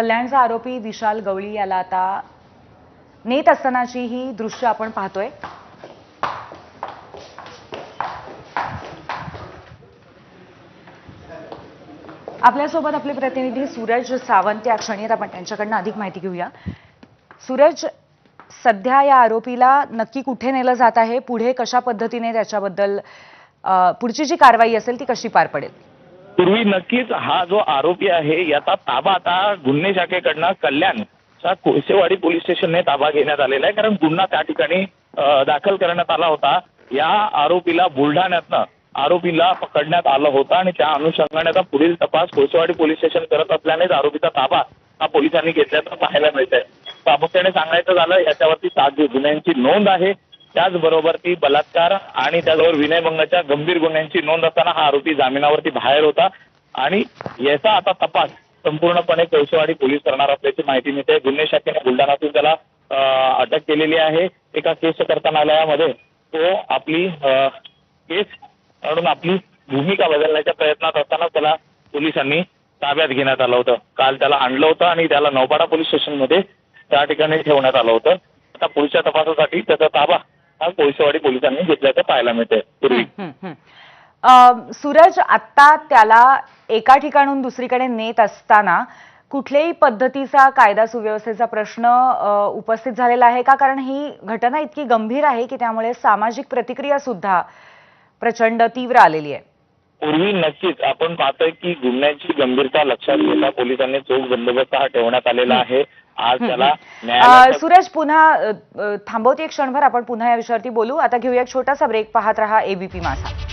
कल्याणचा आरोपी विशाल गवळी याला आता नेत असतानाची ही दृश्य आपण पाहतोय। आपल्यासोबत आपले प्रतिनिधी सूरज सावंत या क्षणी आपण त्यांच्याकडून अधिक माहिती घेऊया। सूरज, सध्या या आरोपीला नक्की कुठे नेलं जात आहे, पुढे कशा पद्धतीने त्याच्याबद्दल पुढची जी कारवाई असेल ती कशी पार पडेल? पूर्वी नक्कीच हा जो आरोपी आहे याचा ताबा आता गुन्हे शाखेकडनं कल्याणच्या कोळसेवाडी पोलीस स्टेशनने ताबा घेण्यात आलेला आहे, कारण गुन्हा त्या ठिकाणी दाखल करण्यात आला होता। या आरोपीला बुलढाण्यातनं आरोपीला पकडण्यात आलं होतं आणि त्या अनुषंगाने आता पुढील तपास कोळसेवाडी पोलीस स्टेशन करत असल्यानेच आरोपीचा ताबा हा पोलिसांनी घेतल्याचं पाहायला मिळत आहे। प्रामुख्याने सांगायचं झालं याच्यावरती 7 गुन्ह्यांची नोंद आहे, त्याचबरोबर ती बलात्कार आणि त्याचबरोबर विनयभंगाच्या गंभीर गुन्ह्यांची नोंद असताना हा आरोपी जामिनावरती बाहेर होता आणि याचा आता तपास संपूर्णपणे कोळसेवाडी पोलीस करणार असल्याची माहिती मिळते। गुन्हे शाखेने बुलढाण्यातून त्याला अटक केलेली आहे। एका केस कर्तनालयामध्ये तो आपली केस म्हणून आपली भूमिका बदलण्याच्या प्रयत्नात असताना त्याला पोलिसांनी ताब्यात घेण्यात आलं होतं। काल त्याला आणलं होतं आणि त्याला नौपाडा पोलीस स्टेशनमध्ये त्या ठिकाणी ठेवण्यात आलं होतं। आता पुढच्या तपासासाठी त्याचा ताबा हा कोळसेवाडी पोलिसांनी घेतल्याचं पाहायला मिळते। सूरज, आता त्याला एका ठिकाणून दुसरीकडे नेत असताना कुठल्याही पद्धतीचा कायदा सुव्यवस्थेचा प्रश्न उपस्थित झालेला आहे का? कारण ही घटना इतकी गंभीर आहे की त्यामुळे सामाजिक प्रतिक्रिया सुद्धा प्रचंड तीव्र आलेली आहे। पूर्वी नक्कीच आपण पाहतोय की गुन्ह्याची गंभीरता लक्षात घेता पोलिसांनी चोख बंदोबस्त हा ठेवण्यात आलेला आहे। आज त्याला सूरज, पुन्हा थांबवते एक क्षणभर, आपण पुन्हा या विषयावरती बोलू। आता घेऊया एक छोटासा ब्रेक, पाहत रहा एबीपी माझा।